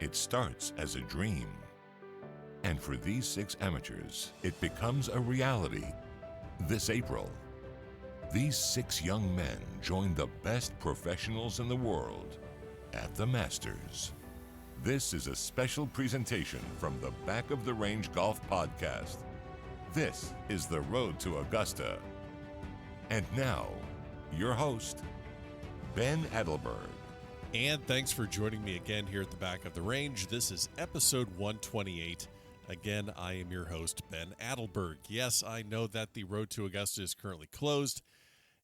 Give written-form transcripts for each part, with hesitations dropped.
it starts as a dream. And for these 6 amateurs, it becomes a reality this April. These 6 young men join the best professionals in the world at the Masters. This is a special presentation from the Back of the Range Golf Podcast. This is the Road to Augusta. And now, your host, Ben Adelberg. And thanks for joining me again here at the Back of the Range. This is episode 128. Again, I am your host, Ben Adelberg. Yes, I know that the Road to Augusta is currently closed.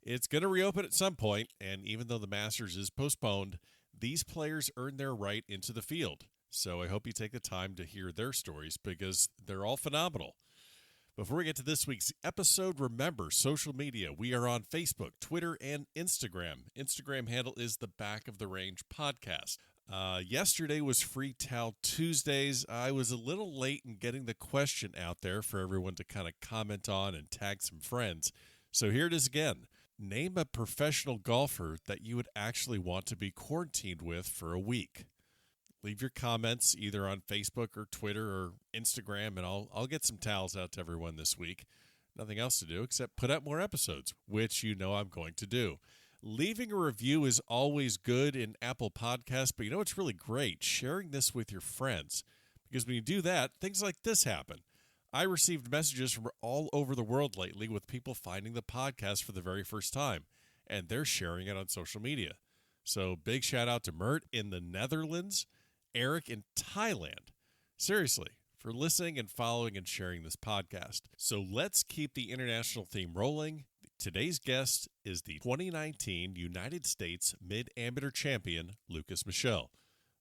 It's going to reopen at some point, and even though the Masters is postponed, these players earn their right into the field. So I hope you take the time to hear their stories because they're all phenomenal. Before we get to this week's episode, remember, social media. We are on Facebook, Twitter, and Instagram. Instagram handle is the Back of the Range Podcast. Yesterday was Free Towel Tuesdays. I was a little late in getting the question out there for everyone to kind of comment on and tag some friends. So here it is again. Name a professional golfer that you would actually want to be quarantined with for a week. Leave your comments either on Facebook or Twitter or Instagram, and I'll get some towels out to everyone this week. Nothing else to do except put out more episodes, which you know I'm going to do. Leaving a review is always good in Apple Podcasts, but you know what's really great? Sharing this with your friends. Because when you do that, things like this happen. I received messages from all over the world lately with people finding the podcast for the very first time, and they're sharing it on social media. So big shout out to Mert in the Netherlands, Eric in Thailand. Seriously, for listening and following and sharing this podcast. So let's keep the international theme rolling. Today's guest is the 2019 United States Mid-Amateur Champion, Lukas Michel.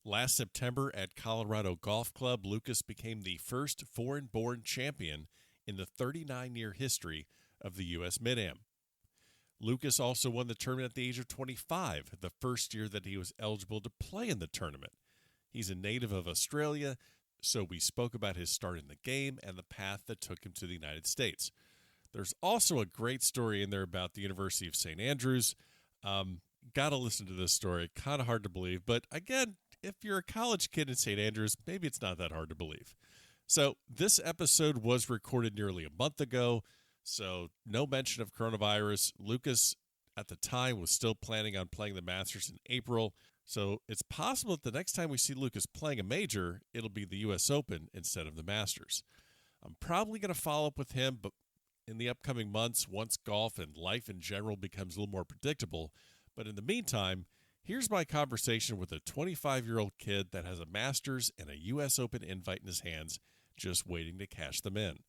Last September at Colorado Golf Club, Lukas became the first foreign-born champion in the 39-year history of the U.S. Mid-Am. Lukas also won the tournament at the age of 25, the first year that he was eligible to play in the tournament. He's a native of Australia, so we spoke about his start in the game and the path that took him to the United States. There's also a great story in there about the University of St. Andrews. Got to listen to this story. Kind of hard to believe, but again, if you're a college kid in St. Andrews, maybe it's not that hard to believe. So this episode was recorded nearly a month ago, so no mention of coronavirus. Lukas, at the time, was still planning on playing the Masters in April. So it's possible that the next time we see Lukas playing a major, it'll be the U.S. Open instead of the Masters. I'm probably going to follow up with him, but in the upcoming months, once golf and life in general becomes a little more predictable. But in the meantime, here's my conversation with a 25-year-old kid that has a Masters and a U.S. Open invite in his hands, just waiting to cash them in.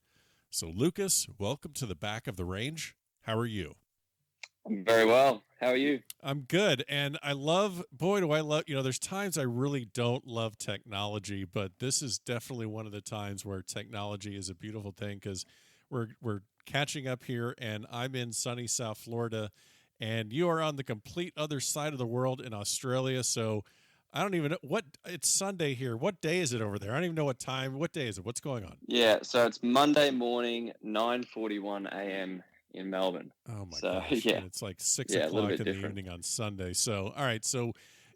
So Lukas, welcome to the Back of the Range. How are you? I'm very well. How are you? I'm good. And I love, there's times I really don't love technology, but this is definitely one of the times where technology is a beautiful thing because we're catching up here and I'm in sunny South Florida and you are on the complete other side of the world in Australia. So I don't even know it's Sunday here. What day is it over there? I don't even know what time. What day is it? What's going on? Yeah. So it's Monday morning, 9:41 a.m. in Melbourne. Oh my gosh. Yeah. And it's like 6 o'clock in the evening on Sunday. So, all right. So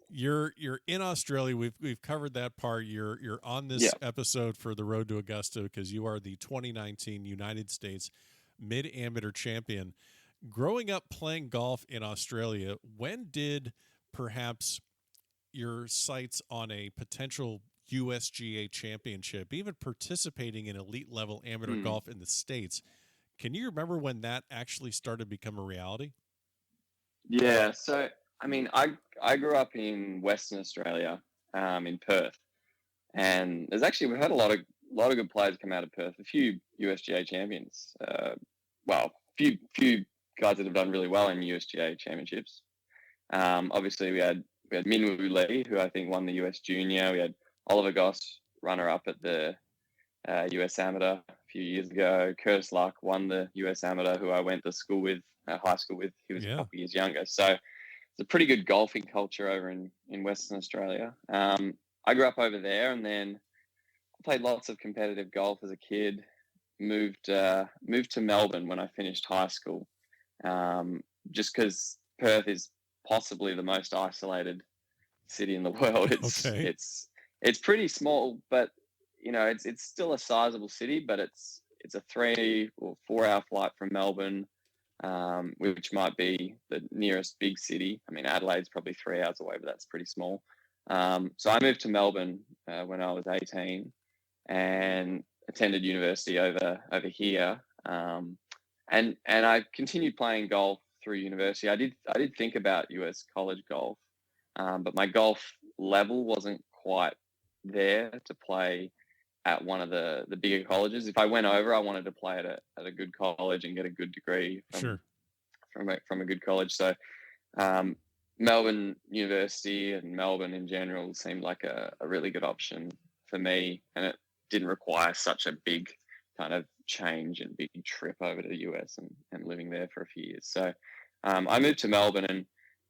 you're in Australia. We've covered that part. You're on this episode for the Road to Augusta because you are the 2019 United States Mid-Amateur Champion. Growing up playing golf in Australia, when did perhaps your sights on a potential USGA championship, even participating in elite level amateur golf in the States, can you remember when that actually started to become a reality? Yeah. So, I mean, I grew up in Western Australia, in Perth, and we've had a lot of good players come out of Perth. A few USGA champions. Few guys that have done really well in USGA championships. Obviously, we had Minwoo Lee, who I think won the US Junior. We had Oliver Goss, runner-up at the US Amateur a few years ago. Curtis Luck won the US Amateur, who I went to school with, high school with. He was a couple years younger. So it's a pretty good golfing culture over in Western Australia. I grew up over there and then played lots of competitive golf as a kid. Moved to Melbourne when I finished high school, just because Perth is possibly the most isolated city in the world. It's It's pretty small, but it's still a sizable city, but it's a 3 or 4 hour flight from Melbourne, which might be the nearest big city. I mean, Adelaide's probably 3 hours away, but that's pretty small. So I moved to Melbourne when I was 18 and attended university over here. And I continued playing golf through university. I did think about US college golf, but my golf level wasn't quite there to play at one of the bigger colleges. If I went over, I wanted to play at a good college and get a good degree from a good college. So Melbourne University and Melbourne in general seemed like a really good option for me, and it didn't require such a big kind of change and big trip over to the US and living there for a few years. So I moved to Melbourne,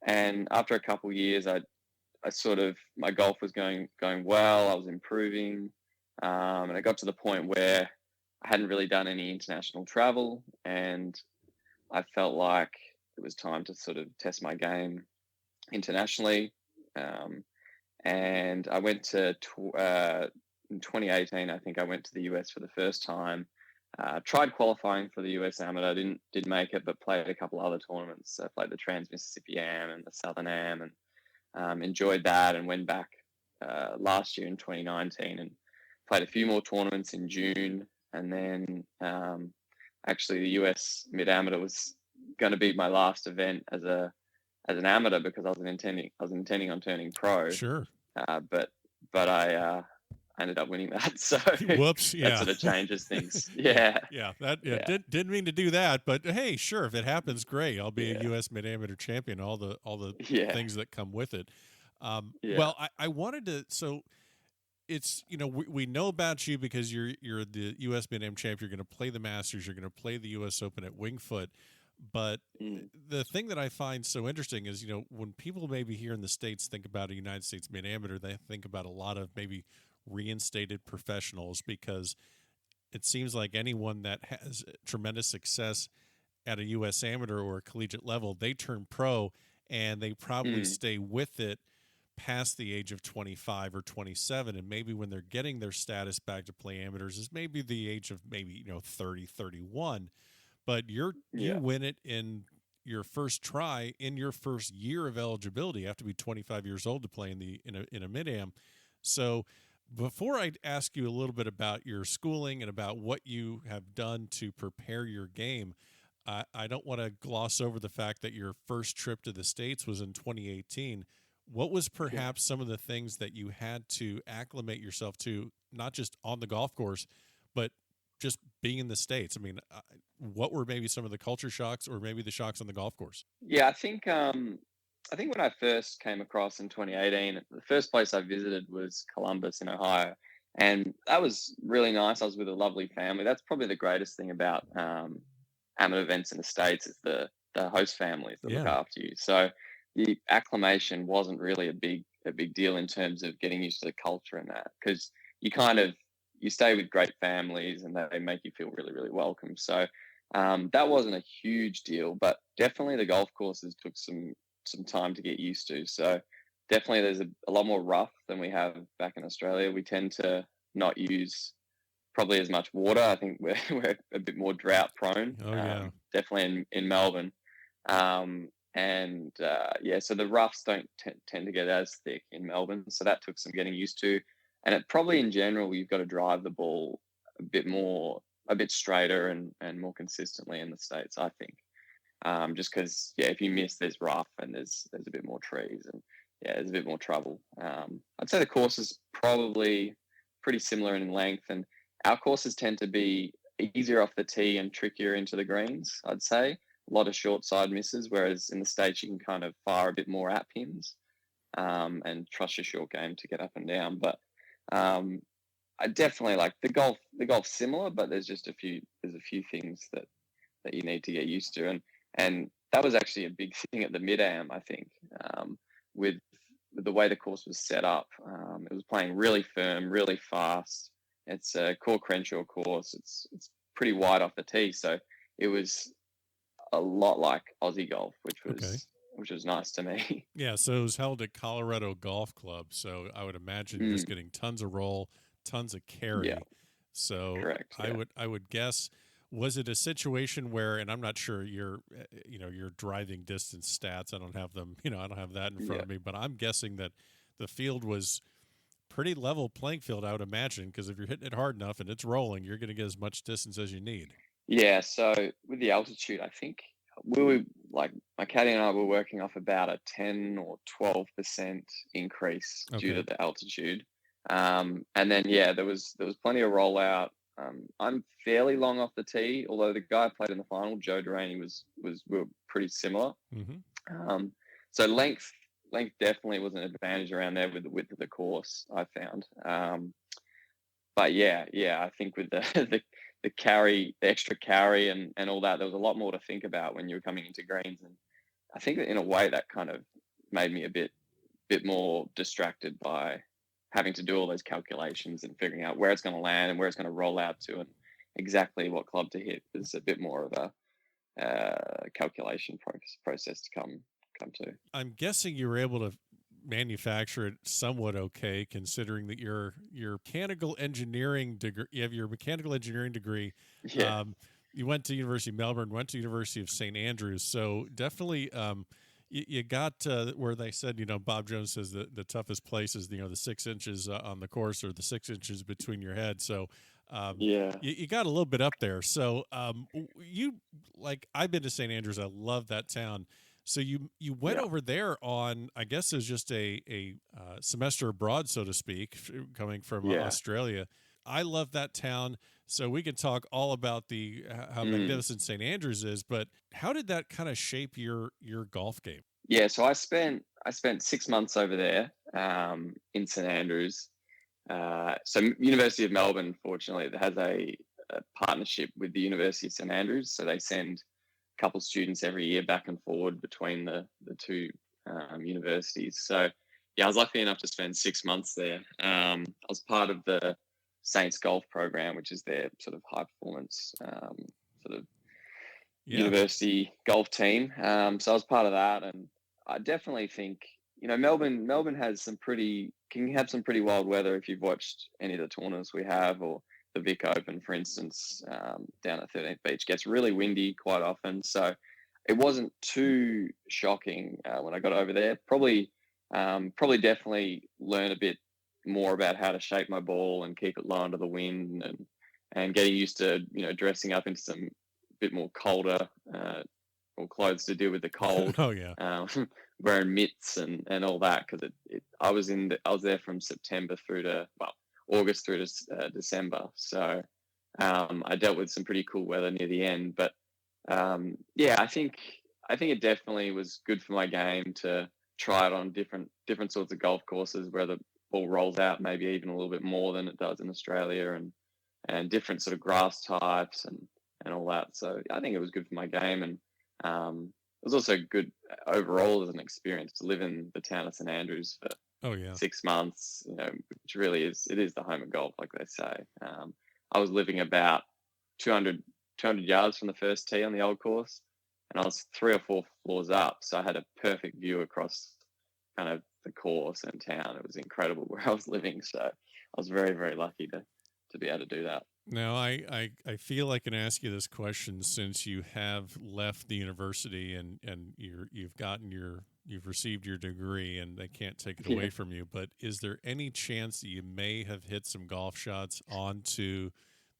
and after a couple of years, I sort of, my golf was going well. I was improving, and I got to the point where I hadn't really done any international travel, and I felt like it was time to sort of test my game internationally. And I went to in 2018. I think I went to the US for the first time. Tried qualifying for the US Amateur. Didn't make it, but played a couple other tournaments. I played the Trans Mississippi Am and the Southern Am, and enjoyed that, and went back last year in 2019 and played a few more tournaments in June. And then actually the US Mid Amateur was going to be my last event as an amateur, because I was intending on turning pro. Sure. But I ended up winning that. So whoops, yeah. That sort of changes things. Yeah. Didn't mean to do that, but hey, sure, if it happens, great. I'll be a U.S. Mid Amateur champion. All the things that come with it. Well, I wanted to. So it's, we know about you because you're the U.S. Mid Am champ. You're going to play the Masters. You're going to play the U.S. Open at Winged Foot. But the thing that I find so interesting is, when people maybe here in the States think about a United States Mid Amateur, they think about a lot of maybe reinstated professionals, because it seems like anyone that has tremendous success at a U.S. amateur or a collegiate level, they turn pro and they probably stay with it past the age of 25 or 27. And maybe when they're getting their status back to play amateurs is maybe the age of maybe, 30, 31. But you win it in your first try, in your first year of eligibility. You have to be 25 years old to play in a mid-am. So before I ask you a little bit about your schooling and about what you have done to prepare your game, I don't want to gloss over the fact that your first trip to the States was in 2018. What was perhaps some of the things that you had to acclimate yourself to, not just on the golf course, but just being in the States? I mean, what were maybe some of the culture shocks, or maybe the shocks on the golf course? Yeah, I think when I first came across in 2018, the first place I visited was Columbus in Ohio, and that was really nice. I was with a lovely family. That's probably the greatest thing about amateur events in the States, is the host families that look after you. So the acclimation wasn't really a big deal in terms of getting used to the culture and that, because you stay with great families and they make you feel really, really welcome. So that wasn't a huge deal, but definitely the golf courses took some time to get used to. So definitely there's a lot more rough than we have back in Australia. We tend to not use probably as much water. I think we're a bit more drought prone. Definitely in Melbourne. So the roughs don't tend to get as thick in Melbourne. So that took some getting used to. And it probably in general, you've got to drive the ball a bit straighter and more consistently in the States, I think. Just because, if you miss, there's rough and there's a bit more trees, and there's a bit more trouble. I'd say the course is probably pretty similar in length, and our courses tend to be easier off the tee and trickier into the greens, I'd say. A lot of short side misses, whereas in the States you can kind of fire a bit more at pins and trust your short game to get up and down. But I definitely like the golf. The golf's similar, but there's a few things that you need to get used to, and that was actually a big thing at the mid-am, I think, with the way the course was set up. It was playing really firm, really fast. It's a core Crenshaw course. It's pretty wide off the tee, so it was a lot like Aussie golf, which which was nice to me. Yeah, so it was held at Colorado Golf Club. So I would imagine you're just Mm, getting tons of roll, tons of yeah, carry. So correct. I Yeah, would I would guess, was it a situation where, and I'm not sure your driving distance stats. I don't have them. I don't have that in front yeah, of me. But I'm guessing that the field was pretty level playing field. I would imagine, because if you're hitting it hard enough and it's rolling, you're going to get as much distance as you need. yeah. So with the altitude, I think we were like my caddy and I were working off about a 10 or 12% increase due to Okay. the altitude. And then yeah, there was plenty of rollout. I'm fairly long off the tee, although the guy I played in the final, Joe Duraney, we were pretty similar. Mm-hmm. Um, so length definitely was an advantage around there with the width of the course, I found. But yeah, I think with the the carry, the extra carry and all that, there was a lot more to think about when you were coming into greens, and I think that in a way that kind of made me a bit more distracted by having to do all those calculations and figuring out where it's going to land and where it's going to roll out to and exactly what club to hit. There's a bit more of a calculation process to come to. I'm guessing you were able to manufacture it somewhat okay, considering that your mechanical engineering degree. You have your mechanical engineering degree. Yeah, You went to University of Melbourne, went to University of St Andrews, so definitely. You got where they said, Bob Jones says the toughest place is, the 6 inches on the course, or the 6 inches between your head. So yeah, you got a little bit up there. So I've been to St Andrews. I love that town. So you went yeah, over there on, I guess it was just a semester abroad, so to speak, coming from yeah. Australia. I love that town. So we can talk all about the how Mm. magnificent St Andrews is, but how did that kind of shape your golf game? Yeah, so I spent 6 months over there in St Andrews. So University of Melbourne, fortunately, it has a partnership with the University of St Andrews. So they send a couple students every year back and forward between the two universities. So yeah, I was lucky enough to spend 6 months there. I was part of the Saints golf program, which is their sort of high performance sort of Yeah. university golf team. So I was part of that, and I definitely think Melbourne has can have some pretty wild weather if you've watched any of the tournaments we have, or the Vic Open, for instance, down at 13th Beach gets really windy quite often. So it wasn't too shocking when I got over there. Probably definitely learn a bit more about how to shape my ball and keep it low under the wind, and getting used to dressing up into some bit more colder or clothes to deal with the cold. Oh yeah. Um, wearing mitts and all that, because I was there from September through to August through to December. So I dealt with some pretty cool weather near the end. But yeah, I think it definitely was good for my game to try it on different sorts of golf courses where the ball rolls out maybe even a little bit more than it does in Australia, and different sort of grass types and all that. So I think it was good for my game, and it was also good overall as an experience to live in the town of St Andrews for Oh yeah. 6 months. Which really is the home of golf, like they say. I was living about 200 yards from the first tee on the old course, and I was 3 or 4 floors up, so I had a perfect view across kind of the course and town. It was incredible where I was living, so I was very, very lucky to be able to do that. Now, I feel I can ask you this question, since you have left the university and you've received your degree and they can't take it Yeah. away from you. But is there any chance that you may have hit some golf shots onto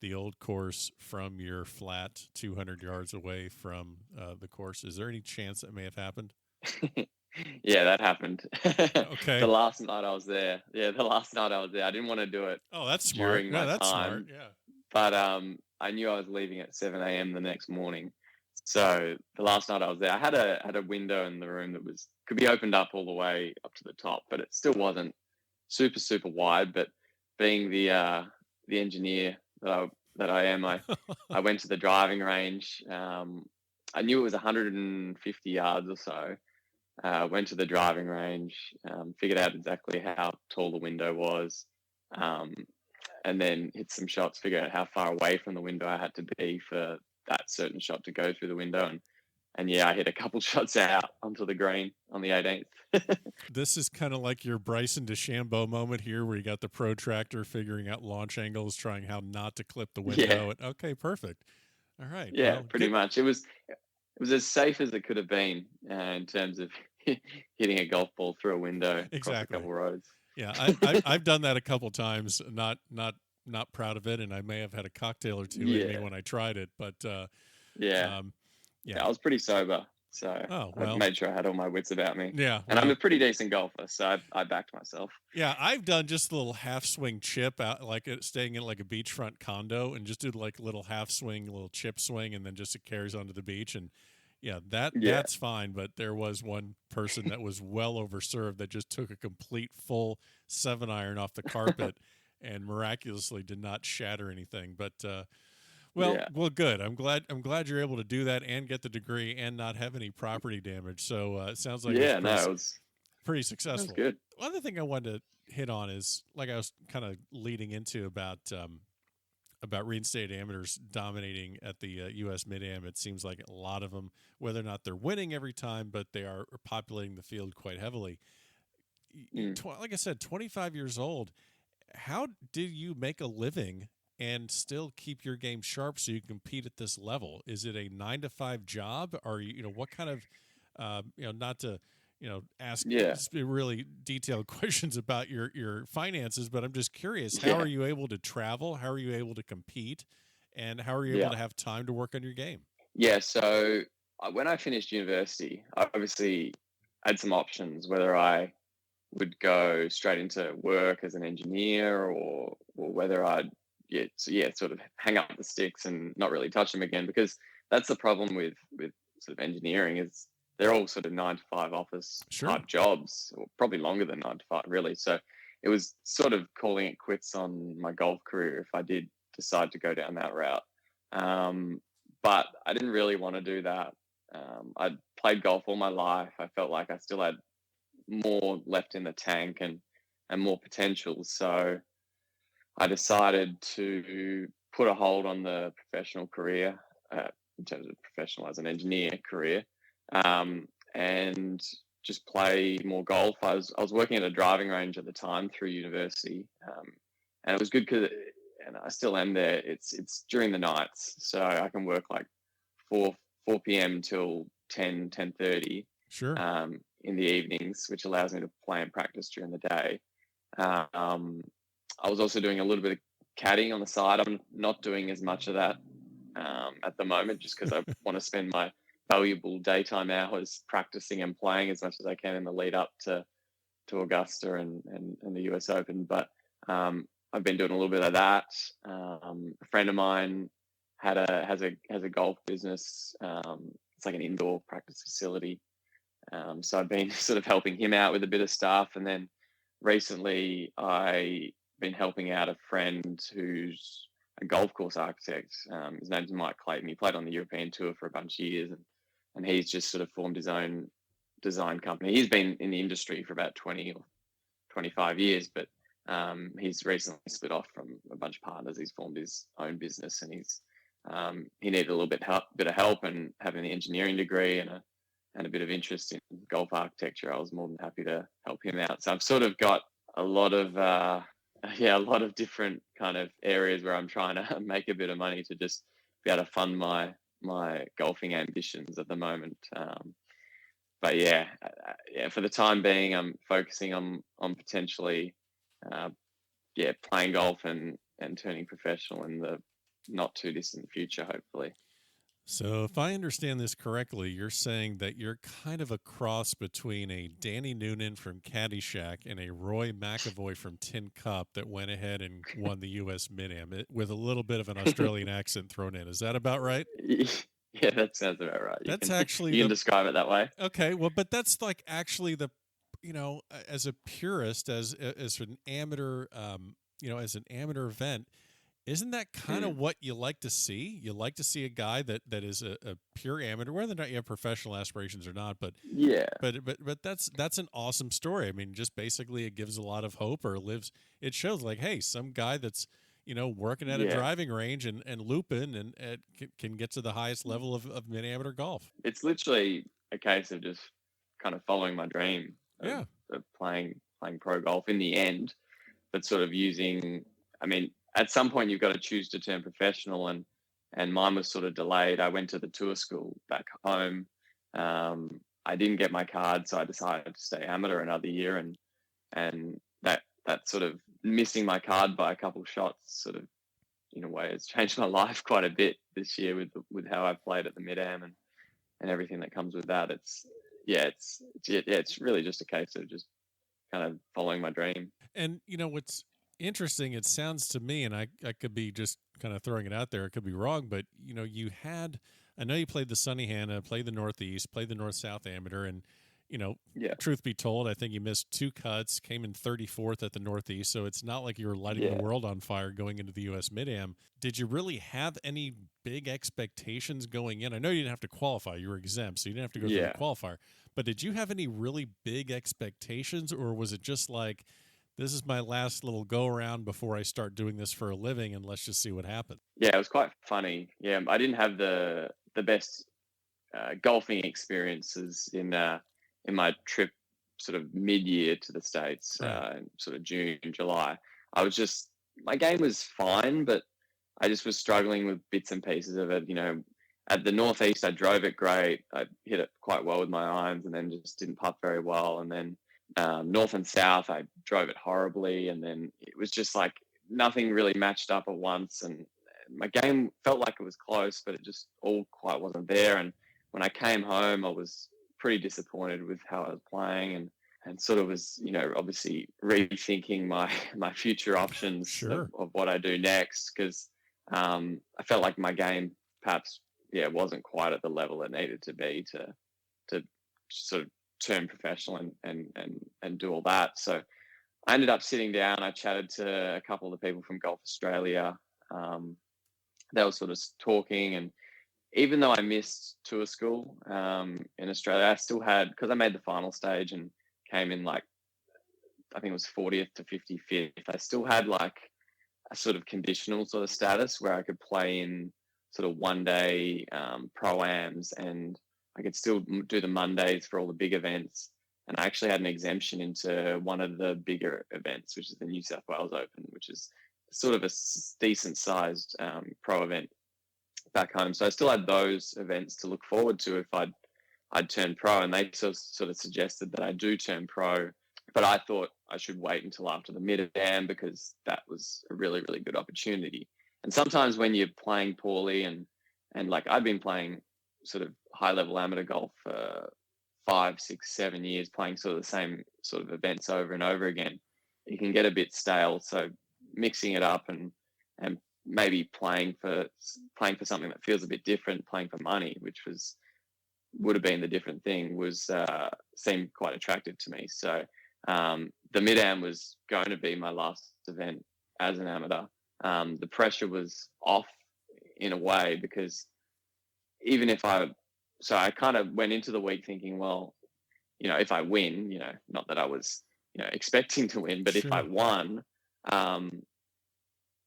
the old course from your flat 200 yards away from the course? Is there any chance that may have happened? Yeah, that happened. The Okay. last night I was there. Yeah, the last night I was there. I didn't want to do it Oh, that's smart. during Yeah, my that's smart. time, Yeah. but I knew I was leaving at 7 a.m. the next morning. So the last night I was there, I had a window in the room that could be opened up all the way up to the top, but it still wasn't super wide. But being the engineer that I am, I went to the driving range. I knew it was 150 yards or so. Went to the driving range, figured out exactly how tall the window was, um, and then hit some shots, figured out how far away from the window I had to be for that certain shot to go through the window, and yeah, I hit a couple shots out onto the green on the 18th. This is kind of like your Bryson DeChambeau moment here, where you got the protractor figuring out launch angles, trying how not to clip the window. Yeah, And, okay, perfect. All right. yeah, Well, pretty good. much. It was as safe as it could have been in terms of hitting a golf ball through a window across a Exactly. couple roads. Yeah, I've done that a couple times. Not proud of it, and I may have had a cocktail or two in me Yeah, when I tried it. But yeah, um, yeah. yeah. I was pretty sober, so Oh I well. made sure I had all my wits about me. Yeah. And I'm a Well. pretty decent golfer, so I backed myself. Yeah, I've done just a little half swing chip out, like staying in like a beachfront condo, and just do like a little half swing, a little chip swing, and then just it carries onto the beach. And yeah, Yeah, that's fine. But there was one person that was well overserved that just took a complete full 7-iron off the carpet, and miraculously did not shatter anything. But yeah, well, good. I'm glad you're able to do that and get the degree and not have any property damage. So it sounds like it was yeah. No, pretty it was successful. good. One other thing I wanted to hit on is, like I was kind of leading into about reinstated amateurs dominating at the U.S. Mid-Am. It seems like a lot of them, whether or not they're winning every time, but they are populating the field quite heavily. Mm. Like I said, 25 years old. How did you make a living and still keep your game sharp so you compete at this level? Is it a 9 to 5 job? Or what kind of not to ask Yeah, really detailed questions about your finances, but I'm just curious, how yeah, are you able to travel? How are you able to compete? And how are you able yeah, to have time to work on your game? yeah. So when I finished university, I obviously had some options whether I would go straight into work as an engineer or whether I'd sort of hang up the sticks and not really touch them again, because that's the problem with sort of engineering is they're all sort of 9 to 5 office Sure. type jobs, or probably longer than 9 to 5 really. So it was sort of calling it quits on my golf career if I did decide to go down that route. But I didn't really want to do that. I'd played golf all my life. I felt like I still had more left in the tank and more potential. So I decided to put a hold on the professional career, in terms of professional as an engineer career, and just play more golf. I was working at a driving range at the time through university, and it was good because, and I still am there. It's during the nights, so I can work like 4 p.m. till 10:30 Sure. in the evenings, which allows me to play and practice during the day. Um, I was also doing a little bit of caddying on the side. I'm not doing as much of that at the moment, just because I want to spend my valuable daytime hours practicing and playing as much as I can in the lead up to Augusta and the US Open. But I've been doing a little bit of that. A friend of mine has a golf business. It's like an indoor practice facility. So I've been sort of helping him out with a bit of stuff, and then recently I been helping out a friend who's a golf course architect. His name's Mike Clayton. He played on the European tour for a bunch of years, and he's just sort of formed his own design company. He's been in the industry for about 20 or 25 years, but he's recently split off from a bunch of partners. He's formed his own business, and he needed a little bit of help, and having the engineering degree and a bit of interest in golf architecture, I was more than happy to help him out. So I've sort of got a lot of a lot of different kind of areas where I'm trying to make a bit of money to just be able to fund my golfing ambitions at the moment. But for the time being, I'm focusing on potentially playing golf and turning professional in the not too distant future, hopefully. So, if I understand this correctly, you're saying that you're kind of a cross between a Danny Noonan from Caddyshack and a Roy McAvoy from Tin Cup that went ahead and won the U.S. Mid-Am with a little bit of an Australian accent thrown in. Is that about right? Yeah, that sounds about right. You That's can actually you can describe it that way. okay. Well, but that's like actually as a purist, as an amateur, as an amateur event. Isn't that kind of Mm. what you like to see? You like to see a guy that is a pure amateur, whether or not you have professional aspirations or not. But Yeah, that's an awesome story. I mean, just basically it gives a lot of hope, or it shows like, hey, some guy that's working at a Yeah. driving range and looping and can get to the highest level of mid-amateur golf. It's literally a case of just kind of following my dream Yeah. of playing pro golf in the end, but sort of using, I mean, at some point you've got to choose to turn professional, and mine was sort of delayed. I went to the tour school back home. I didn't get my card, so I decided to stay amateur another year, and that sort of missing my card by a couple shots sort of, in a way, has changed my life quite a bit this year with how I played at the mid-am and everything that comes with that. It's really just a case of just kind of following my dream. And what's interesting, it sounds to me, and I could be just kind of throwing it out there, it could be wrong, but I know you played the Sunny Hannah, played the Northeast, played the North-South Amateur, and truth be told, I think you missed 2 cuts, came in 34th at the Northeast, so it's not like you were lighting the world on fire going into the U.S. Mid-Am. Did you really have any big expectations going in? I know you didn't have to qualify. You were exempt, so you didn't have to go through the qualifier. But did you have any really big expectations, or was it just like, this is my last little go-around before I start doing this for a living, and let's just see what happens? Yeah, it was quite funny. Yeah, I didn't have the best golfing experiences in my trip sort of mid-year to the States, in sort of June, July. My game was fine, but I just was struggling with bits and pieces of it. At the Northeast, I drove it great. I hit it quite well with my irons, and then just didn't putt very well. And then North and South, I drove it horribly. And then it was just like nothing really matched up at once. And my game felt like it was close, but it just all quite wasn't there. And when I came home, I was pretty disappointed with how I was playing, and sort of was, obviously rethinking my future options of what I do next, because I felt like my game perhaps wasn't quite at the level it needed to be to sort of turn professional and do all that. So I ended up sitting down. I chatted to a couple of the people from Golf Australia. They were sort of talking, and even though I missed tour school in Australia, I still had, because I made the final stage and came in like, I think it was 40th to 55th, I still had like a sort of conditional sort of status where I could play in sort of one-day pro-ams, and I could still do the Mondays for all the big events. And I actually had an exemption into one of the bigger events, which is the New South Wales Open, which is sort of a decent-sized pro event back home. So I still had those events to look forward to if I'd turn pro, and they sort of suggested that I do turn pro, but I thought I should wait until after the mid-am, because that was a really, really good opportunity. And sometimes when you're playing poorly, and like I've been playing sort of high-level amateur golf for 5, 6, 7 years, playing sort of the same sort of events over and over again, you can get a bit stale. So mixing it up and maybe playing for something that feels a bit different, playing for money, which would have been the different thing, seemed quite attractive to me. So the mid-am was going to be my last event as an amateur. The pressure was off in a way, because even if I kind of went into the week thinking, well, if I win, not that I was, expecting to win, but if I won,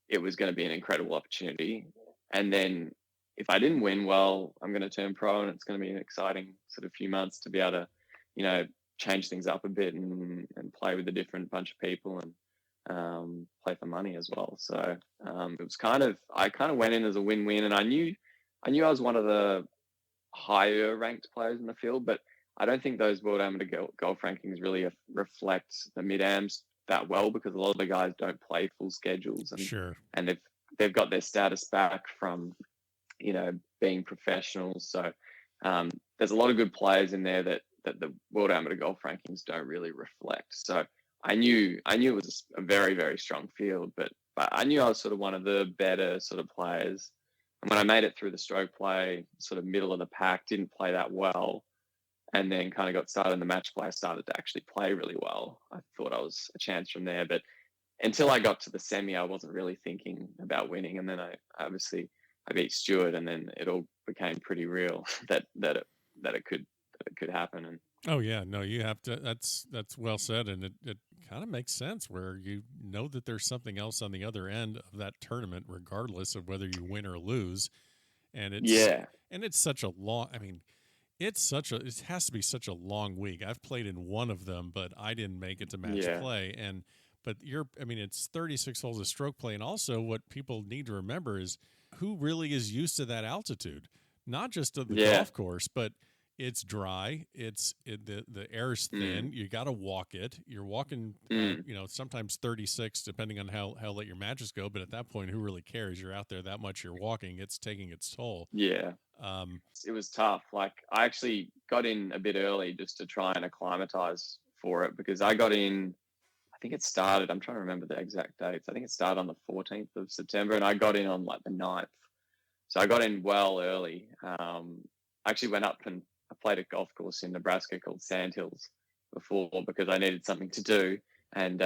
it was going to be an incredible opportunity. And then if I didn't win, well, I'm going to turn pro, and it's going to be an exciting sort of few months to be able to, change things up a bit and play with a different bunch of people and play for money as well. So it was I kind of went in as a win-win, and I knew I was one of the higher ranked players in the field, but I don't think those World Amateur Golf rankings really reflect the mid-ams that well, because a lot of the guys don't play full schedules, and they've got their status back from being professionals. So there's a lot of good players in there that the World Amateur Golf rankings don't really reflect. So I knew it was a very, very strong field, but I knew I was sort of one of the better sort of players. And when I made it through the stroke play, sort of middle of the pack, didn't play that well, and then kind of got started in the match play, I started to actually play really well. I thought I was a chance from there, but until I got to the semi, I wasn't really thinking about winning. And then I beat Stewart, and then it all became pretty real that it could happen. And oh yeah, no, you have to. That's well said, and it kind of makes sense where you know that there's something else on the other end of that tournament, regardless of whether you win or lose. And Yeah, it's such a long, I mean, it has to be such a long week. I've played in one of them, but I didn't make it to match yeah, play. But I mean, it's 36 holes of stroke play. And also, what people need to remember is who really is used to that altitude, not just of the yeah. golf course, but it's dry. The air is Mm, thin. You got to walk it. You're walking, mm, sometimes 36, depending on how late your matches go. But at that point, who really cares? You're out there that much. You're walking. It's taking its toll. yeah. Um, It was tough. Like I actually got in a bit early just to try and acclimatize for it because I got in. I think it started. I'm trying to remember the exact dates. I think it started on the 14th of September, and I got in on like the 9th. So I got in well early. I actually went up and I played a golf course in Nebraska called Sandhills before because I needed something to do. And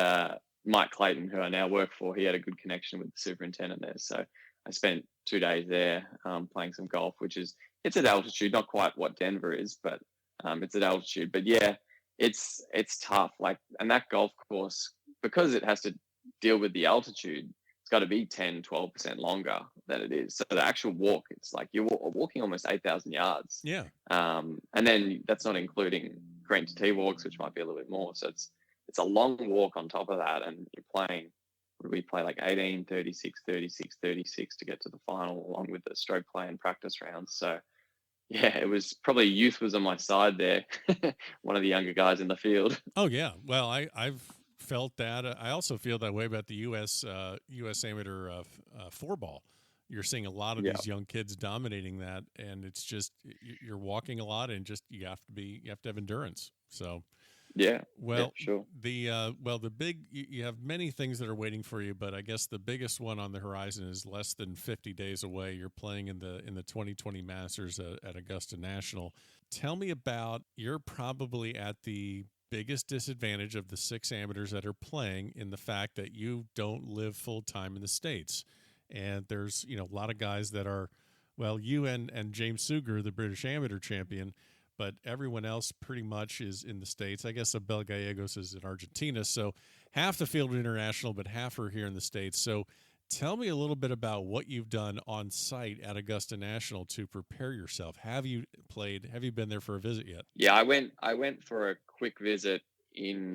Mike Clayton, who I now work for, he had a good connection with the superintendent there. So I spent 2 days there playing some golf, it's at altitude, not quite what Denver is, but it's at altitude. But yeah, it's tough. Like, and that golf course, because it has to deal with the altitude, it's got to be 10, 12% longer than it is. So the actual walk, it's like you're walking almost 8,000 yards. yeah. And then that's not including green to tee walks, which might be a little bit more. So it's a long walk on top of that. And you're playing, what do we play, like 18, 36, 36, 36 to get to the final, along with the stroke play and practice rounds. So yeah, it was probably youth was on my side there. One of the younger guys in the field. Oh yeah. Well, I've felt that. I also feel that way about the U.S. Amateur four ball. You're seeing a lot of Yeah. these young kids dominating that, and it's just you're walking a lot, and just you have to have endurance. So, Yeah. Yeah, well, sure. the big you have many things that are waiting for you, but I guess the biggest one on the horizon is less than 50 days away. You're playing in the 2020 Masters at Augusta National. Tell me about, you're probably at the biggest disadvantage of the six amateurs that are playing in the fact that you don't live full time in the States. And there's, a lot of guys that are, well, you and James Suger, the British amateur champion, but everyone else pretty much is in the States. I guess Abel Gallegos is in Argentina. So half the field are international, but half are here in the States. So tell me a little bit about what you've done on site at Augusta National to prepare yourself. Have you played? Have you been there for a visit yet? Yeah, I went for a quick visit in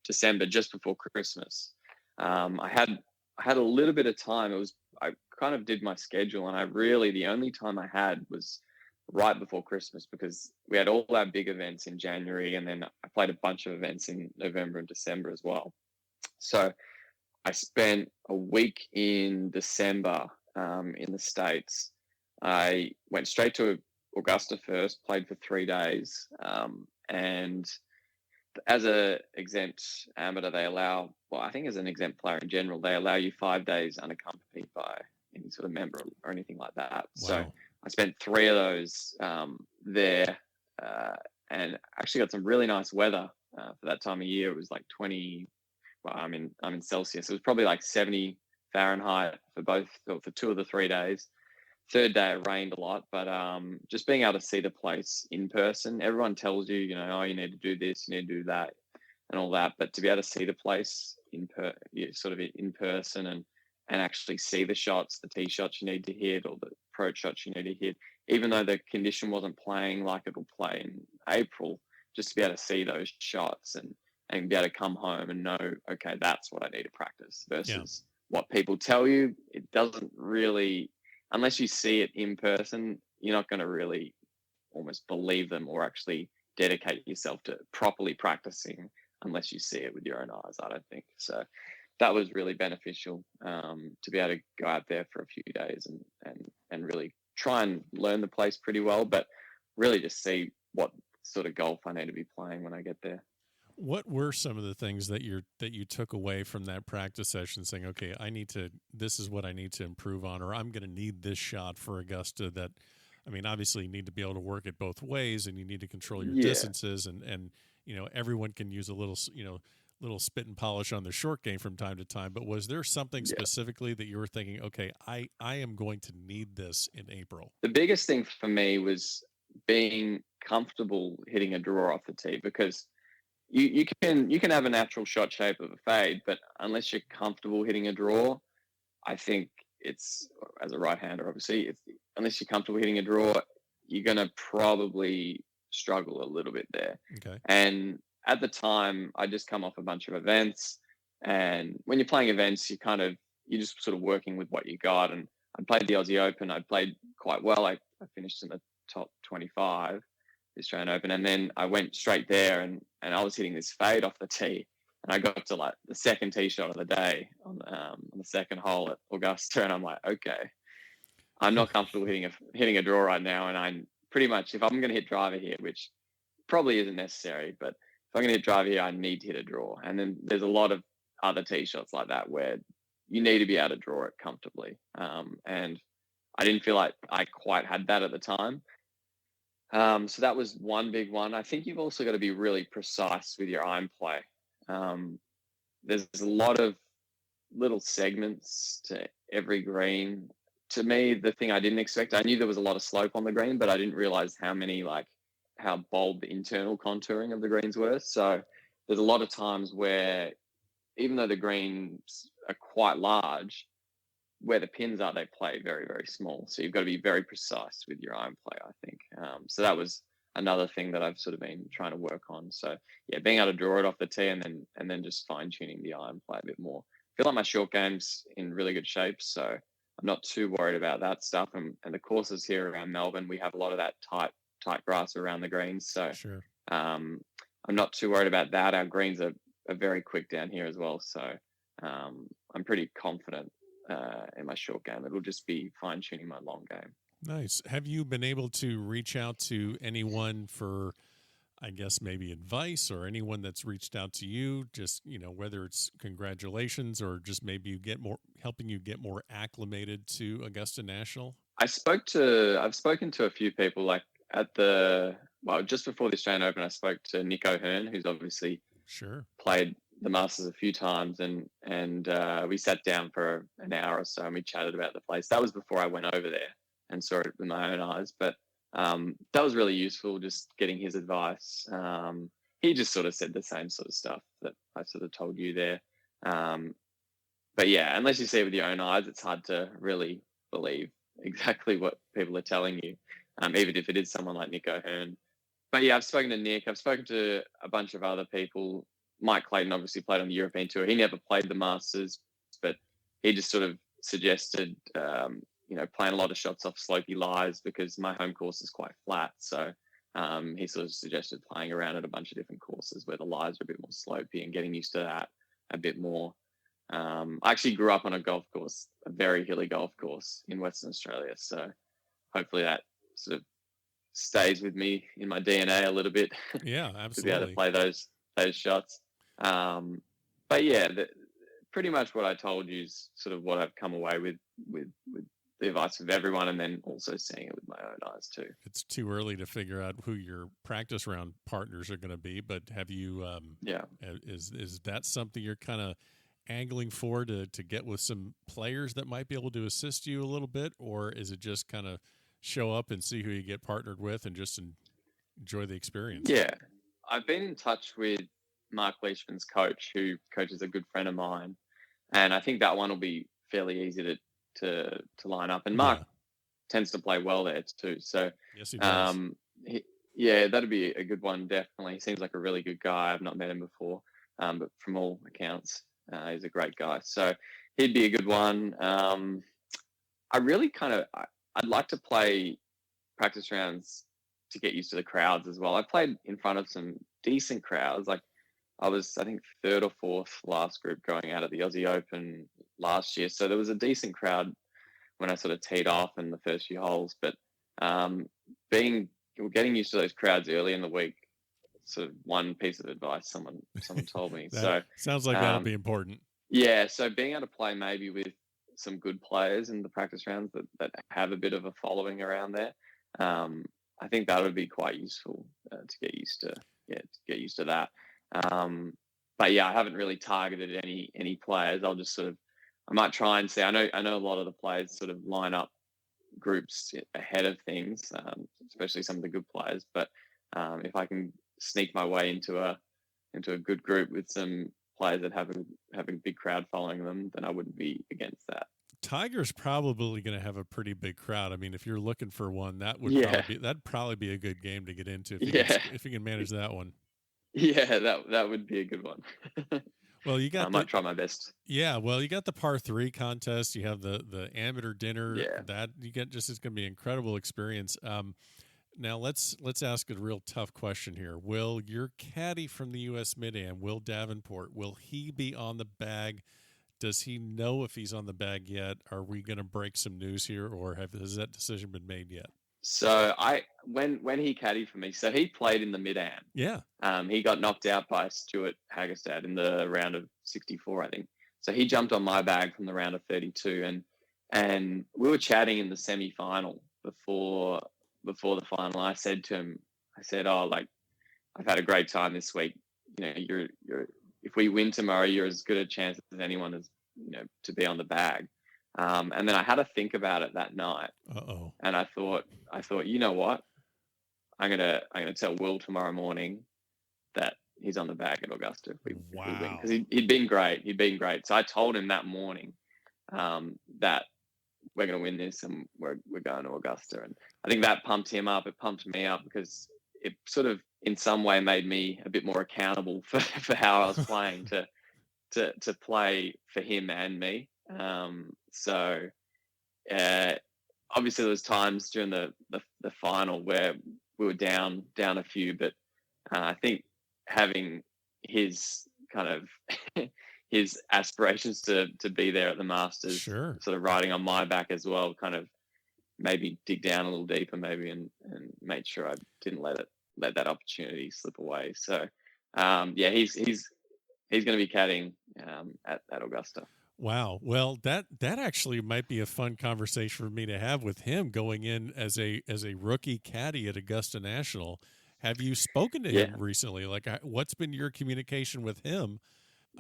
December, just before Christmas. I had a little bit of time. I kind of did my schedule, and the only time I had was right before Christmas because we had all our big events in January, and then I played a bunch of events in November and December as well. So I spent a week in December in the States. I went straight to Augusta first, played for 3 days, and as a exempt amateur, they allow, well, I think as an exempt player in general, they allow you 5 days unaccompanied by any sort of member or anything like that. So Wow. I spent 3 of those there, and actually got some really nice weather for that time of year. It was like 20. Well, I'm in Celsius. It was probably like 70 Fahrenheit for 2 of the 3 days. Third day it rained a lot, but just being able to see the place in person, everyone tells you, oh, you need to do this, you need to do that, and all that. But to be able to see the place sort of in person, and actually see the shots, the tee shots you need to hit, or the approach shots you need to hit, even though the condition wasn't playing like it'll play in April, just to be able to see those shots and be able to come home and know, okay, that's what I need to practice Yeah. versus what people tell you. It doesn't really, unless you see it in person, you're not going to really almost believe them or actually dedicate yourself to properly practicing unless you see it with your own eyes, I don't think. So that was really beneficial to be able to go out there for a few days and really try and learn the place pretty well, but really just see what sort of golf I need to be playing when I get there. What were some of the things that you took away from that practice session, saying, okay, this is what I need to improve on, or I'm going to need this shot for Augusta? That, I mean, obviously you need to be able to work it both ways, and you need to control your Yeah. distances, and everyone can use a little spit and polish on their short game from time to time. But was there something Yeah. specifically that you were thinking, okay, I am going to need this in April? The biggest thing for me was being comfortable hitting a draw off the tee because you can have a natural shot shape of a fade, but unless you're comfortable hitting a draw, I think it's, as a right-hander, obviously, unless you're comfortable hitting a draw, you're going to probably struggle a little bit there. Okay. And at the time, I just come off a bunch of events, and when you're playing events, you're just sort of working with what you got. And I played the Aussie Open. I played quite well. I finished in the top 25, the Australian Open, and then I went straight there, and I was hitting this fade off the tee. And I got to like the second tee shot of the day on the second hole at Augusta, and I'm like, okay, I'm not comfortable hitting a draw right now, and I'm pretty much, if I'm going to hit driver here, which probably isn't necessary, but if I'm going to hit driver here, I need to hit a draw. And then there's a lot of other tee shots like that where you need to be able to draw it comfortably. And I didn't feel like I quite had that at the time. So that was one big one. I think you've also got to be really precise with your iron play. There's a lot of little segments to every green. To me, the thing I didn't expect, I knew there was a lot of slope on the green, but I didn't realize how bold the internal contouring of the greens were. So there's a lot of times where, even though the greens are quite large, where the pins are, they play very, very small. So you've got to be very precise with your iron play, I think. So that was another thing that I've sort of been trying to work on. So yeah, being able to draw it off the tee and then just fine tuning the iron play a bit more. I feel like my short game's in really good shape, so I'm not too worried about that stuff. And the courses here around Melbourne, we have a lot of that tight grass around the greens. So Sure. I'm not too worried about that. Our greens are very quick down here as well. So I'm pretty confident in my short game. It'll just be fine tuning my long game. Nice. Have you been able to reach out to anyone for, I guess, maybe advice, or anyone that's reached out to you, just, whether it's congratulations or just maybe helping you get more acclimated to Augusta National? I've spoken to a few people, like just before the Australian Open, I spoke to Nick O'Hearn, who's obviously Sure played the Masters a few times, and we sat down for an hour or so and we chatted about the place. That was before I went over there and saw it with my own eyes, but that was really useful, just getting his advice. He just sort of said the same sort of stuff that I sort of told you there. But yeah, unless you see it with your own eyes, it's hard to really believe exactly what people are telling you, even if it is someone like Nick O'Hearn. But yeah, I've spoken to Nick. I've spoken to a bunch of other people. Mike Clayton obviously played on the European Tour. He never played the Masters, but he just sort of suggested, playing a lot of shots off slopey lies, because my home course is quite flat. So he sort of suggested playing around at a bunch of different courses where the lies are a bit more slopey and getting used to that a bit more. I actually grew up on a golf course, a very hilly golf course in Western Australia. So hopefully that sort of stays with me in my DNA a little bit. Yeah, to absolutely. be able to play those shots. But yeah, pretty much what I told you is sort of what I've come away with the advice of everyone, and then also seeing it with my own eyes too. It's too early to figure out who your practice round partners are going to be, but have you? Is that something you're kind of angling for, to get with some players that might be able to assist you a little bit, or is it just kind of show up and see who you get partnered with and just enjoy the experience? Yeah, I've been in touch with Mark Leishman's coach, who coaches a good friend of mine, and I think that one will be fairly easy to line up. And Mark tends to play well there too, so yes, he does. That'd be a good one. Definitely, he seems like a really good guy. I've not met him before, but from all accounts, he's a great guy. So he'd be a good one. I'd like to play practice rounds to get used to the crowds as well. I played in front of some decent crowds. Like I was, I think, third or fourth last group going out at the Aussie Open last year. So there was a decent crowd when I sort of teed off in the first few holes. But getting used to those crowds early in the week, sort of one piece of advice someone told me. So sounds like that'll be important. Yeah. So being able to play maybe with some good players in the practice rounds that have a bit of a following around there, I think that would be quite useful to get used to that. But yeah, I haven't really targeted any players. I might try and see. I know a lot of the players sort of line up groups ahead of things, especially some of the good players. But if I can sneak my way into a into a good group with some players that have a big crowd following them, then I wouldn't be against that. Tiger's probably going to have a pretty big crowd. I mean, if you're looking for one, that'd probably be a good game to get into if you can manage that one. Yeah, that would be a good one. Well, you got I might try my best. Yeah, well, you got the par 3 contest. You have the amateur dinner. Yeah. That you get it's going to be an incredible experience. Now let's ask a real tough question here. Will your caddy from the U.S. Mid-Am, Will Davenport, will he be on the bag? Does he know if he's on the bag yet? Are we going to break some news here, or has that decision been made yet? So when he caddied for me, so he played in the Mid-Am. Yeah. He got knocked out by Stuart Hagestad in the round of 64, I think. So he jumped on my bag from the round of 32, and we were chatting in the semi-final before the final. I said to him, "Oh, like, I've had a great time this week. You know, you're if we win tomorrow, you're as good a chance as anyone as to be on the bag." And then I had to think about it that night. And I thought, you know what? I'm gonna tell Will tomorrow morning that he's on the bag at Augusta if we win, because he'd been great. So I told him that morning that we're going to win this and we're going to Augusta. And I think that pumped him up. It pumped me up because it sort of in some way made me a bit more accountable for how I was playing to play for him and me. So obviously there was times during the final where we were down a few, but I think having his kind of his aspirations to be there at the Masters, sure, sort of riding on my back as well, kind of maybe dig down a little deeper, maybe, and made sure I didn't let that opportunity slip away. So yeah, he's going to be caddying at Augusta. Wow. Well, that actually might be a fun conversation for me to have with him going in as a rookie caddy at Augusta National. Have you spoken to him recently? Like, what's been your communication with him?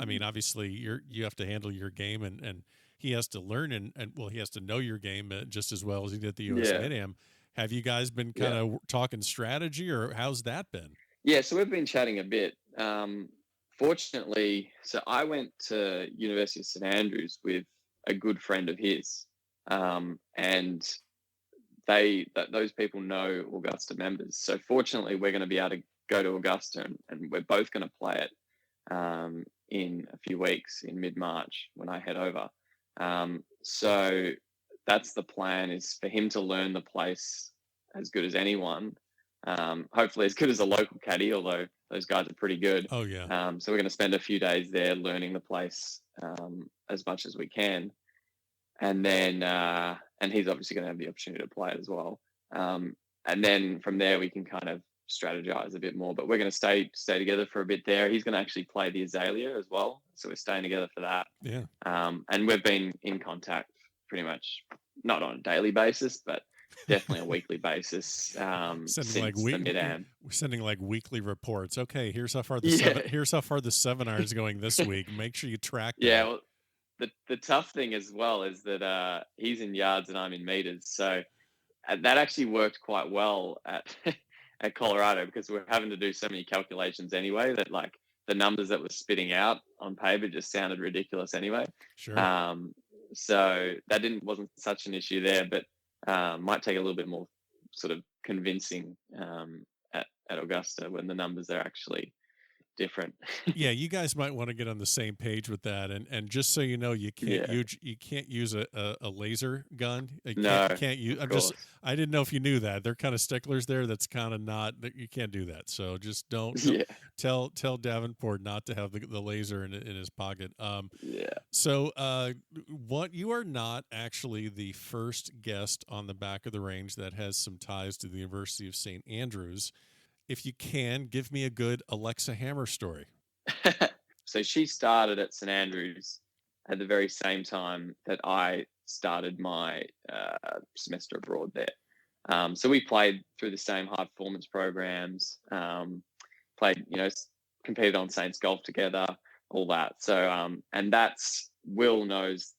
I mean, obviously you have to handle your game and he has to learn and well, he has to know your game just as well as he did at the US Mid-Am. Have you guys been kind of talking strategy, or how's that been? Yeah, so we've been chatting a bit. Fortunately, so I went to University of St Andrews with a good friend of his, and those people know Augusta members. So fortunately, we're going to be able to go to Augusta, and we're both going to play it in a few weeks in mid-March when I head over. So that's the plan, is for him to learn the place as good as anyone. Hopefully as good as a local caddy, although those guys are pretty good. Oh yeah. So we're going to spend a few days there learning the place as much as we can, and then and he's obviously going to have the opportunity to play it as well. And then from there we can kind of strategize a bit more. But we're going to stay together for a bit there. He's going to actually play the Azalea as well, so we're staying together for that. Yeah. And we've been in contact pretty much, not on a daily basis, but definitely a weekly basis. Since the Mid-Am. We're sending like weekly reports. Okay, here's how far the 7 iron is going this week. Make sure you track that. Yeah, well, the tough thing as well is that he's in yards and I'm in meters, so that actually worked quite well at Colorado, because we're having to do so many calculations anyway that, like, the numbers that were spitting out on paper just sounded ridiculous anyway. Sure. So that wasn't such an issue there, but might take a little bit more sort of convincing at Augusta when the numbers are actually different. Yeah, you guys might want to get on the same page with that, and just so you know, you can't use a laser gun. Can't use. I didn't know if you knew that. They're kind of sticklers there. That's kind of not, you can't do that. So just don't tell Davenport not to have the laser in his pocket. So what, you are not actually the first guest on the Back of the Range that has some ties to the University of St Andrews. If you can, give me a good Alexa Hammer story. So she started at St Andrews at the very same time that I started my semester abroad there. So we played through the same high performance programs, competed on Saints Golf together, all that. So, and Will knows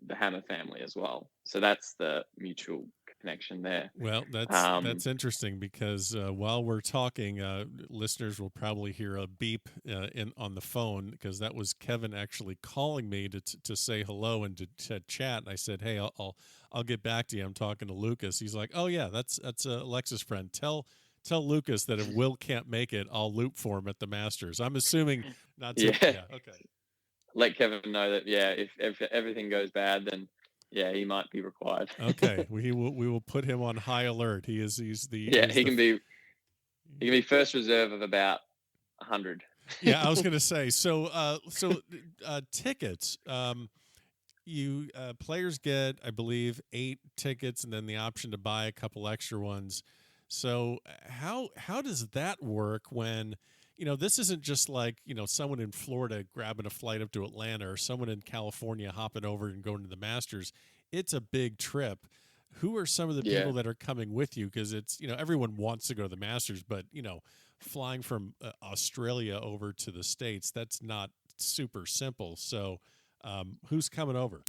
the Hammer family as well. So that's the mutual connection there. Well, that's interesting because while we're talking, listeners will probably hear a beep in on the phone because that was Kevin actually calling me to say hello and to chat. And I said, "Hey, I'll get back to you. I'm talking to Lucas." He's like, "Oh yeah, that's Alexa's friend. Tell Lucas that if Will can't make it, I'll loop for him at the Masters." I'm assuming not to. Yeah. Okay. Let Kevin know that, if everything goes bad, then he might be required. Okay, we will put him on high alert. He's Yeah, he can be first reserve of about 100. Yeah, I was going to say. So tickets. You players get, I believe, 8 tickets, and then the option to buy a couple extra ones. So how does that work when this isn't just like someone in Florida grabbing a flight up to Atlanta or someone in California hopping over and going to the Masters? It's a big trip. Who are some of the people that are coming with you? Because it's everyone wants to go to the Masters, but flying from Australia over to the States, that's not super simple. So who's coming over?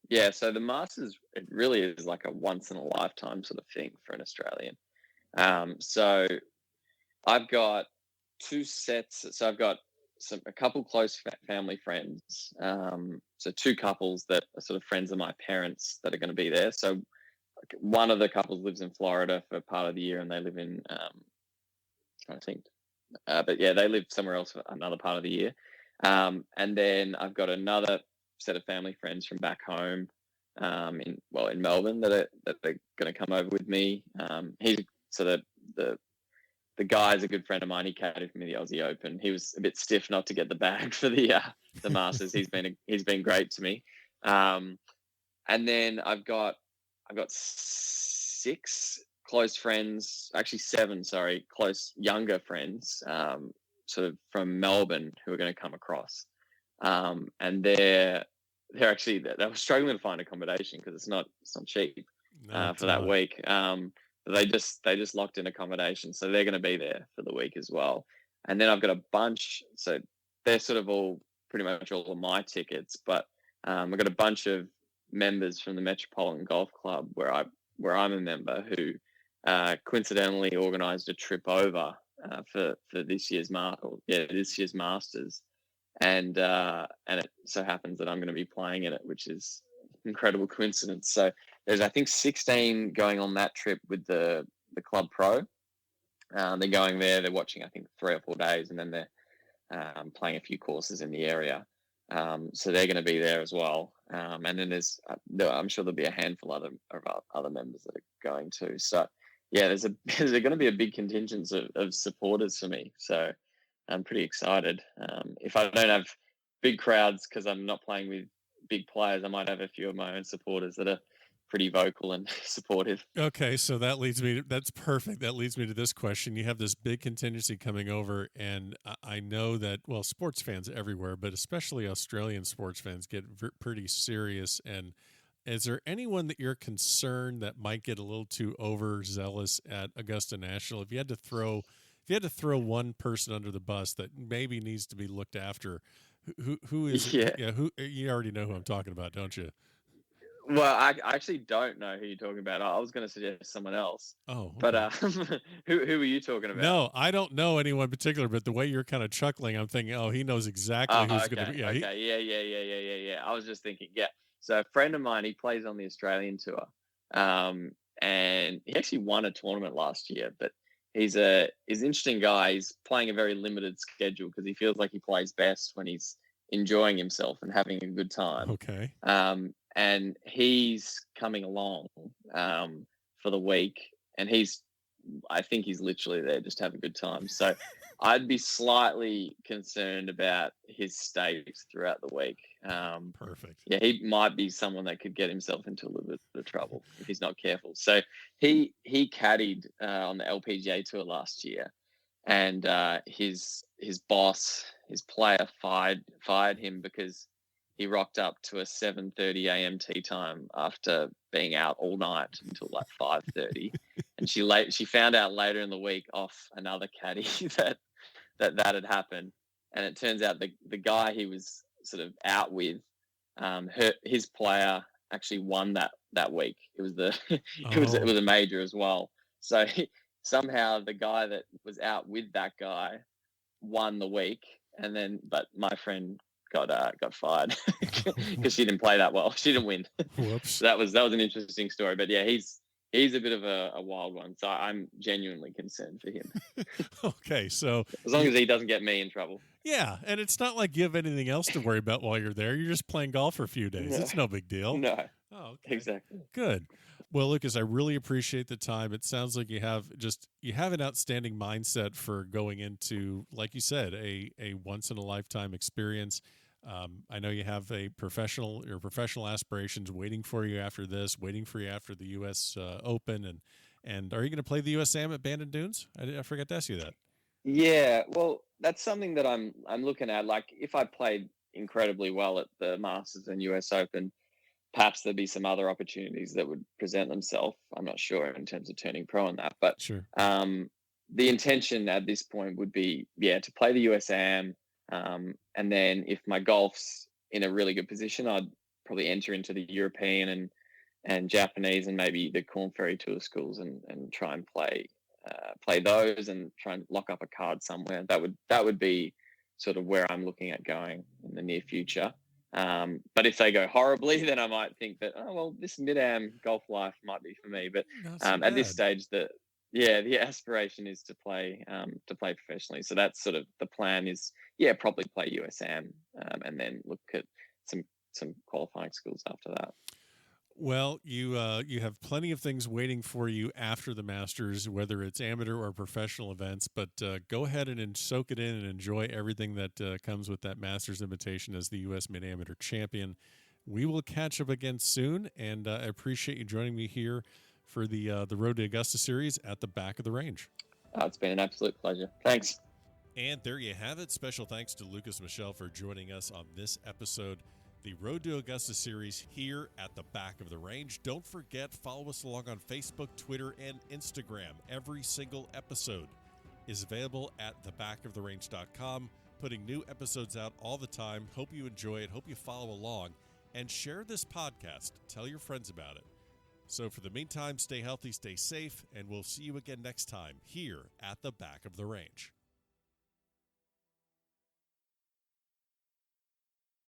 Yeah, so the Masters, it really is like a once in a lifetime sort of thing for an Australian. So I've got 2 sets. So I've got a couple close family friends. So 2 couples that are sort of friends of my parents that are going to be there. So one of the couples lives in Florida for part of the year, and they live in trying to think, but yeah, they live somewhere else for another part of the year. And then I've got another set of family friends from back home, in Melbourne that are going to come over with me. The guy's a good friend of mine. He caddied for me the Aussie Open. He was a bit stiff not to get the bag for the Masters. He's been great to me. And then I've got 6 close friends, actually 7, sorry, close younger friends, sort of from Melbourne who are going to come across. And they were struggling to find accommodation because it's not cheap for that week. But they just locked in accommodation, so they're going to be there for the week as well. And then I've got a bunch, so they're sort of all pretty much all of my tickets, but I've got a bunch of members from the Metropolitan Golf Club where I'm a member who coincidentally organised a trip over for this year's Masters, and it so happens that I'm going to be playing in it, which is incredible coincidence. So there's, I think, 16 going on that trip with the Club Pro. They're going there. They're watching, I think, 3 or 4 days, and then they're playing a few courses in the area. So they're going to be there as well. And then I'm sure there'll be a handful of other members that are going too. So yeah, there's going to be a big contingent of supporters for me. So I'm pretty excited. If I don't have big crowds because I'm not playing with big players, I might have a few of my own supporters that are pretty vocal and supportive. Okay, so that's perfect. That leads me to this question. You have this big contingency coming over, and I know that, well, sports fans everywhere, but especially Australian sports fans get pretty serious. And is there anyone that you're concerned that might get a little too overzealous at Augusta National? If you had to throw one person under the bus that maybe needs to be looked after, who is it? Yeah, who, you already know who I'm talking about, don't you? Well, I actually don't know who you're talking about. I was going to suggest someone else. Oh, okay. But who are you talking about? No, I don't know anyone in particular, but the way you're kind of chuckling, I'm thinking, oh, he knows exactly who's going to be. Yeah. I was just thinking, So a friend of mine, he plays on the Australian tour, and he actually won a tournament last year. But he's an interesting guy. He's playing a very limited schedule because he feels like he plays best when he's enjoying himself and having a good time. Okay. And he's coming along for the week, and I think he's literally there just to have a good time. So I'd be slightly concerned about his state throughout the week. Perfect. Yeah, he might be someone that could get himself into a little bit of trouble if he's not careful. So he caddied on the LPGA tour last year, and his boss, his player, fired him because he rocked up to a 7:30 a.m. tee time after being out all night until like 5:30, and she found out later in the week off another caddy that had happened, and it turns out the guy he was sort of out with, his player actually won that week. It was the it was Oh, a major as well. So somehow the guy that was out with that guy won the week, and then but my friend got fired because she didn't play that well. She didn't win. whoops. So that was an interesting story. But yeah, he's a bit of a wild one. So I'm genuinely concerned for him. Okay, so As long as he doesn't get me in trouble. yeah, and it's not like you have anything else to worry about while you're there. You're just playing golf for a few days. No, It's no big deal. no, Oh, okay. exactly. Good. Well, Lucas, I really appreciate the time. It sounds like you have an outstanding mindset for going into, like you said, a once in a lifetime experience. I know you have your professional aspirations waiting for you after this, waiting for you after the U.S. Open, and are you going to play the U.S. Am at Bandon Dunes? I forgot to ask you that. Yeah, well, that's something that I'm looking at. Like, if I played incredibly well at the Masters and US Open, perhaps there'd be some other opportunities that would present themselves. I'm not sure in terms of turning pro on that, but Sure. the intention at this point would be, yeah, to play the USAM, and then if my golf's in a really good position, I'd probably enter into the European and Japanese and maybe the Corn Ferry Tour schools and try and play those and try and lock up a card somewhere. That would be sort of where I'm looking at going in the near future. But if they go horribly, then I might think that, oh well, this mid-am golf life might be for me. But Not so at this bad. stage, the aspiration is to play professionally. So that's sort of the plan. Is probably play USAM, and then look at some qualifying schools after that. Well, you have plenty of things waiting for you after the Masters, whether it's amateur or professional events. But go ahead and soak it in and enjoy everything that comes with that Masters invitation as the U.S. Mid Amateur Champion. We will catch up again soon, and I appreciate you joining me here for the Road to Augusta series at the back of the range. It's been an absolute pleasure. Thanks. And there you have it. Special thanks to Lukas Michel for joining us on this episode, the Road to Augusta series here at the back of the range. Don't forget, follow us along on Facebook, Twitter, and Instagram. Every single episode is available at thebackoftherange.com, putting new episodes out all the time. Hope you enjoy it. Hope you follow along and share this podcast. Tell your friends about it. So for the meantime, stay healthy, stay safe, and we'll see you again next time here at the back of the range.